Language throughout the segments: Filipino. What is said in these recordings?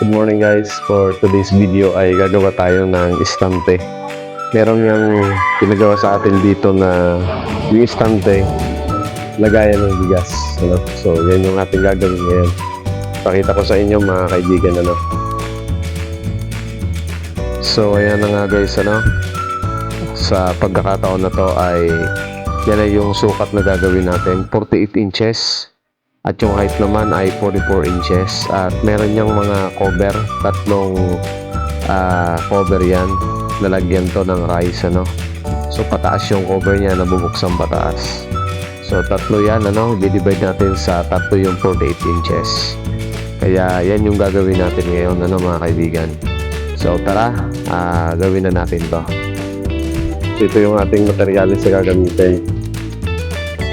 Good morning guys. For today's video ay gagawa tayo ng istante. Meron yung pinagawa sa atin dito na yung istante lagayan ng bigas. So yan yung ating gagawin ngayon. Pakita ko sa inyo mga kaibigan. So ayan na nga guys. Sa pagkakataon na to ay yan ay yung sukat na gagawin natin, 48 inches. At yung height naman ay 44 inches. At meron niyang mga cover, tatlong cover yan. Lalagyan to ng rice, So pataas yung cover niya, nabubuksan pataas. So tatlo yan, i-divide natin sa tatlo yung 48 inches. Kaya yan yung gagawin natin ngayon, mga kaibigan. So tara, gawin na natin to. So ito yung ating materialis na gagamitin.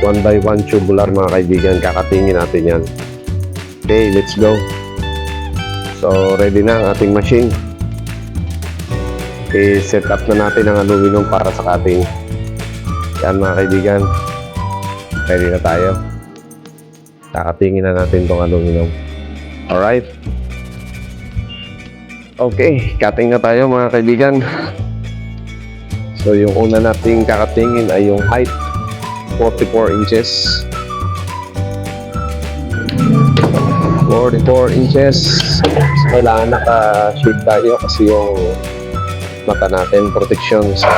1x1 tubular mga kaibigan, kakatingin natin yan. Okay, let's go. So ready na ang ating machine. Okay, set up na natin ang aluminum para sa cutting. Yan mga kaibigan, ready na tayo. Kakatingin na natin tong aluminum. Alright. Okay, cutting na tayo mga kaibigan. So yung una nating kakatingin ay yung height, 44 inches. 44 inches. So, kailangan naka-shade tayo kasi yung mata natin protection sa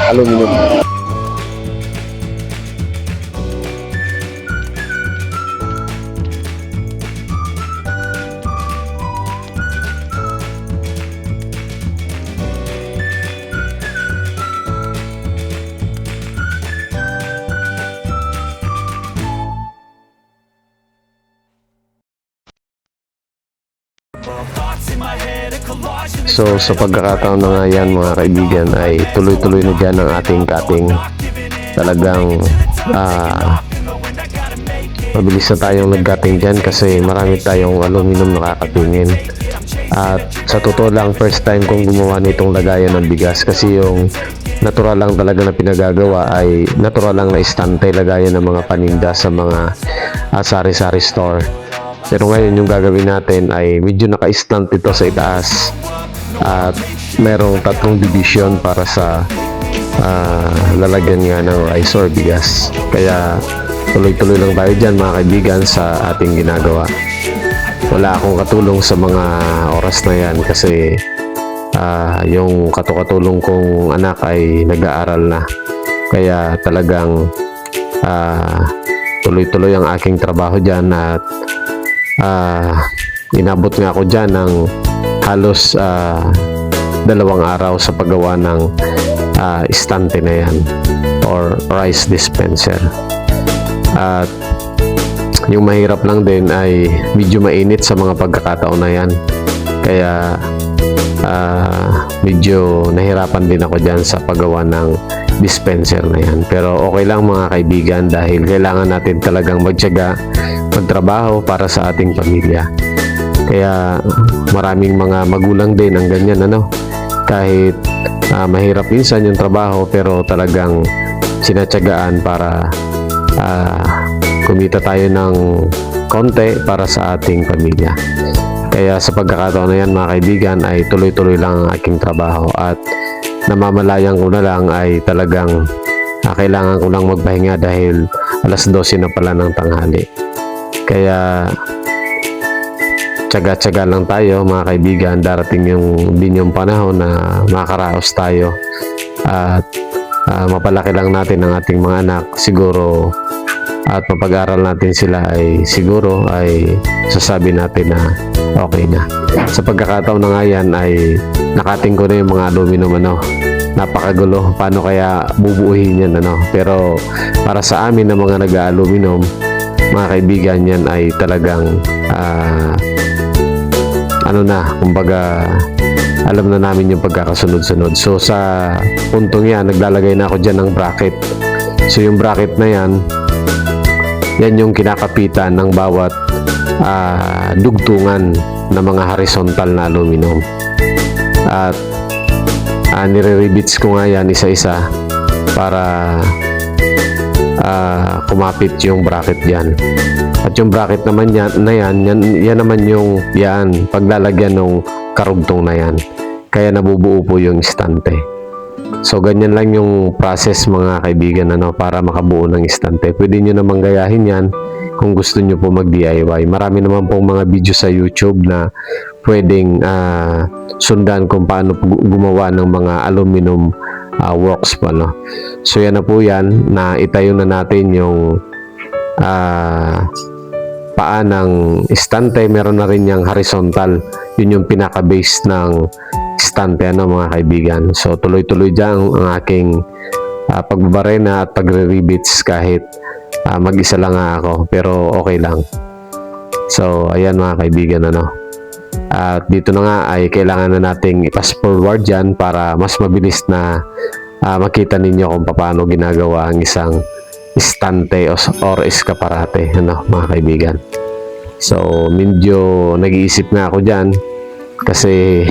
aluminum. So sa pagkakataon na nga yan mga kaibigan ay tuloy-tuloy na dyan ang ating cutting. Talagang mabilis na tayong nag-cutting dyan kasi marami tayong aluminum na kakatingin. At sa totoo lang, first time kong gumawa nitong lagayan ng bigas kasi yung natural lang talaga na pinagagawa ay natural lang na istante lagayan ng mga paninda sa mga sari-sari store. Pero ngayon yung gagawin natin ay medyo naka-stand ito sa itaas at merong tatlong division para sa lalagyan nga ng rice or bigas. Kaya tuloy-tuloy lang tayo dyan mga kaibigan sa ating ginagawa. Wala akong katulong sa mga oras na yan kasi yung katulong kong anak ay nag-aaral na. Kaya talagang tuloy-tuloy ang aking trabaho dyan at inabot nga ako dyan ng halos 2 araw sa paggawa ng istante na yan or rice dispenser. At yung mahirap lang din ay medyo mainit sa mga pagkakataon na yan, kaya medyo nahirapan din ako dyan sa paggawa ng dispenser na yan. Pero okay lang mga kaibigan dahil kailangan natin talagang magtiyaga, magtrabaho para sa ating pamilya. Kaya maraming mga magulang din ang ganyan, kahit mahirap minsan yung trabaho pero talagang sinatyagaan para kumita tayo ng konti para sa ating pamilya. Kaya sa pagkakataon na yan mga kaibigan ay tuloy-tuloy lang ang aking trabaho at namamalayan ko na lang ay talagang kailangan ko lang magpahinga dahil alas 12 na pala ng tanghali. Kaya tsaga-tsaga lang tayo mga kaibigan, darating din yung panahon na makaraos tayo at mapalaki lang natin ang ating mga anak siguro at mapag-aral natin sila ay siguro ay sasabi natin na okay na. Sa pagkakataon na nga yan ay nakating ko na yung mga aluminum, napakagulo, paano kaya bubuuhin yan, pero para sa amin na mga nag-aluminum mga kaibigan, yan ay talagang kumbaga alam na namin yung pagkakasunod-sunod. So sa puntong yan, naglalagay na ako dyan ng bracket. So yung bracket na yan yung kinakapitan ng bawat dugtungan ng mga horizontal na aluminum. At nire-rivets ko nga yan isa-isa para kumapit yung bracket dyan. At yung bracket naman yan naman yung paglalagyan ng karugtong na yan. Kaya nabubuo po yung istante. So ganyan lang yung process mga kaibigan para makabuo ng istante. Pwede nyo naman gayahin yan kung gusto nyo po mag DIY. Marami naman pong mga video sa YouTube na pwedeng sundan kung paano gumawa ng mga aluminum works po, no? So yan na po yan, na itayo na natin yung paa ng istante. Meron na rin yung horizontal, yun yung pinaka base ng istante mga kaibigan. So tuloy-tuloy dyan ang aking pagbabarena at pagre-rivets kahit mag-isa lang ako, pero okay lang. So ayan mga kaibigan at dito na nga ay kailangan na nating i-fast forward dyan para mas mabilis na makita ninyo kung paano ginagawa ang isang istante or eskaparate mga kaibigan. So medyo nag-iisip na ako dyan kasi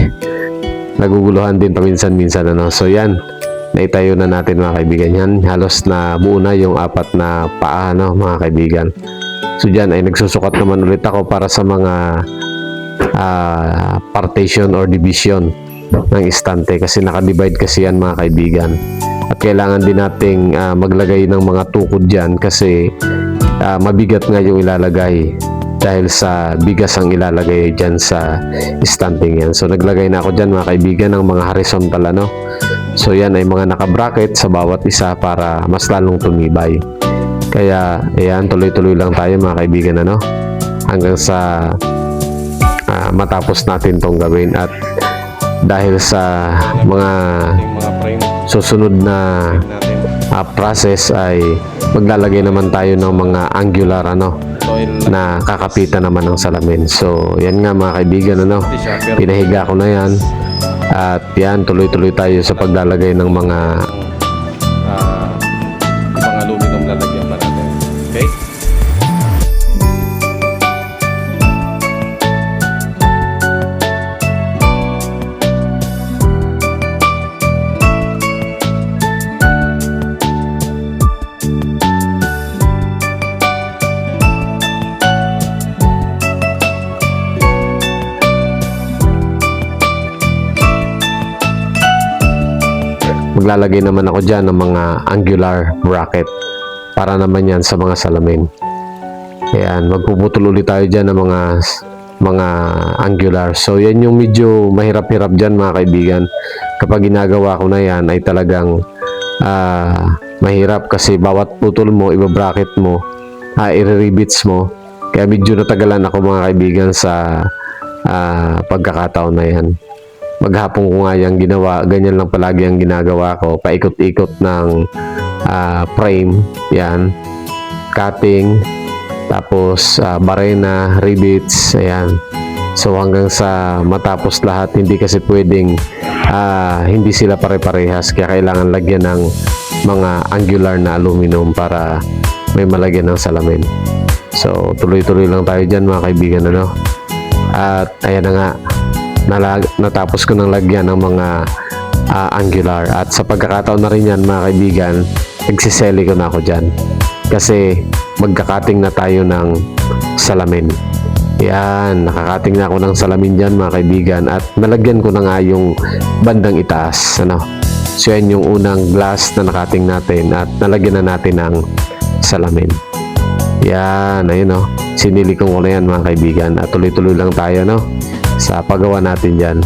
naguguluhan din paminsan-minsan so yan, naitayo na natin mga kaibigan. Yan halos na buo na yung 4 na paa mga kaibigan. So dyan ay nagsusukat naman ulit ako para sa mga partition or division ng istante kasi nakadivide kasi yan mga kaibigan. At kailangan din nating maglagay ng mga tukod dyan kasi mabigat nga yung ilalagay dahil sa bigas ang ilalagay dyan sa istanting yan. So naglagay na ako dyan mga kaibigan ng mga horizontal So yan ay mga naka-bracket sa bawat isa para mas lalong tumibay. Kaya ayan, tuloy-tuloy lang tayo mga kaibigan hanggang sa matapos natin tong gawin. At dahil sa mga susunod na process ay maglalagay naman tayo ng mga angular na kakapitan naman ng salamin. So yan nga mga kaibigan pinahiga ko na yan. At yan, tuloy-tuloy tayo sa paglalagay ng mga ibang aluminum lalagyan pa natin. Okay? maglalagay naman ako dyan ng mga angular bracket para naman yan sa mga salamin. Ayan, magpuputol ulit tayo dyan ng mga angular. So yan yung medyo mahirap-hirap dyan mga kaibigan. Kapag ginagawa ko na yan ay talagang mahirap kasi bawat putol mo, iba-bracket mo, i-rivets mo. Kaya medyo natagalan ako mga kaibigan sa pagkakataon na yan. Maghapon ko nga yung ginawa, ganyan lang palagi ang ginagawa ko, paikot-ikot ng frame, yan, cutting, tapos barena, rivets, ayan. So hanggang sa matapos lahat, hindi kasi pwedeng hindi sila pare-parehas, kaya kailangan lagyan ng mga angular na aluminum para may malagyan ng salamin. So tuloy-tuloy lang tayo dyan mga kaibigan at ayan na nga, natapos ko ng lagyan ng mga angular. At sa pagkakataon na rin yan mga kaibigan, nagsiseli ko na ako dyan kasi magkakating na tayo ng salamin. Yan, nakakating na ako ng salamin dyan mga kaibigan at nalagyan ko na nga yung bandang itaas so yan yung unang glass na nakating natin at nalagyan na natin ng salamin. Yan, ayun sinilikong ko na yan mga kaibigan at tuloy-tuloy lang tayo sa paggawa natin dyan.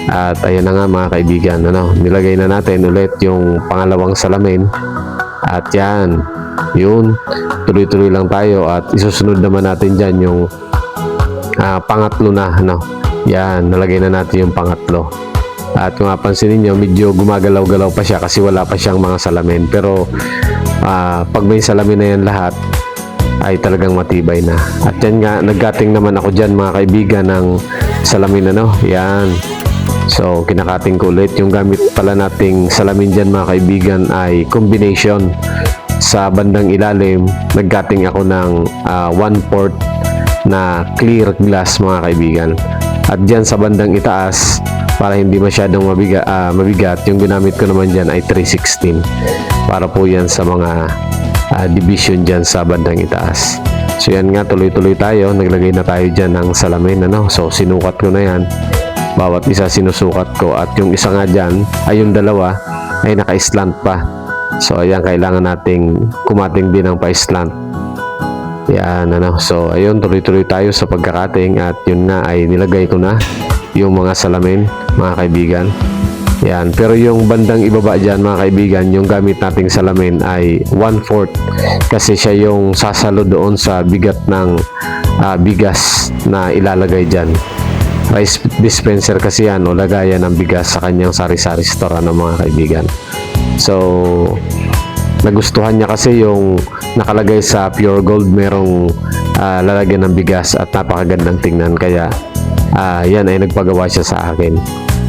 At ayan na nga mga kaibigan nilagay na natin ulit yung pangalawang salamin at yan, yun, tuloy-tuloy lang tayo at isusunod naman natin dyan yung pangatlo na yan, nalagay na natin yung pangatlo. At kung mapansinin nyo, medyo gumagalaw-galaw pa siya kasi wala pa siyang mga salamin, pero pag may salamin na yan lahat ay talagang matibay na. At yan nga, nagkating naman ako dyan mga kaibigan ng salamin yan. So kinakating ko ulit. Yung gamit pala nating salamin dyan mga kaibigan ay combination. Sa bandang ilalim, nagkating ako ng 1/4 na clear glass mga kaibigan. At dyan sa bandang itaas, para hindi masyadong mabigat, yung ginamit ko naman dyan ay 3/16 para po yan sa mga division dyan sa bandang itaas. So yan nga, tuloy-tuloy tayo. Naglagay na tayo dyan ng salamin, ano. So sinukat ko na yan. Bawat isa sinusukat ko. At yung isa nga dyan, ay yung dalawa, ay naka-slant pa. So ayan, kailangan nating kumating din ng pa-slant. Yan, ano. So ayun, tuloy-tuloy tayo sa pagkakating. At yun nga, ay nilagay ko na yung mga salamin, mga kaibigan. Yan, pero yung bandang ibaba dyan, mga kaibigan, yung gamit nating salamin ay 1/4 kasi siya yung sasalo doon sa bigat ng bigas na ilalagay dyan. Rice dispenser kasi yan o lagayan ng bigas sa kanyang sari-sari store, ng mga kaibigan. So nagustuhan niya kasi yung nakalagay sa Pure Gold, merong lalagyan ng bigas at napakagandang tingnan, kaya yan ay nagpagawa siya sa akin.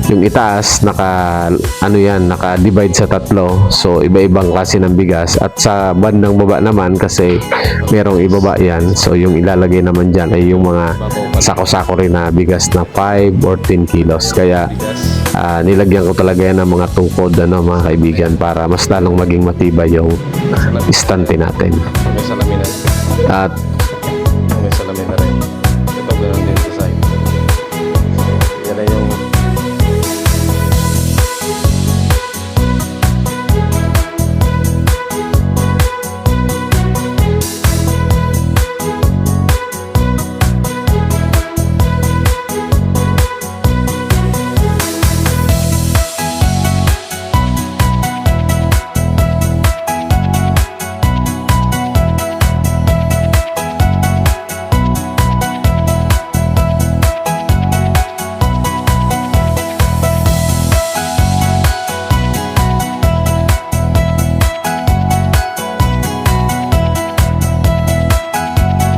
Yung itaas, naka-divide sa tatlo. So, iba-ibang klase ng bigas. At sa bandang baba naman, kasi merong ibaba yan. So, yung ilalagay naman dyan ay yung mga sako-sako rin na bigas na 5 or 10 kilos. Kaya, nilagyan ko talaga yan ng mga tungkod, mga kaibigan, para mas lalong maging matibay yung istante natin. May salaminan. At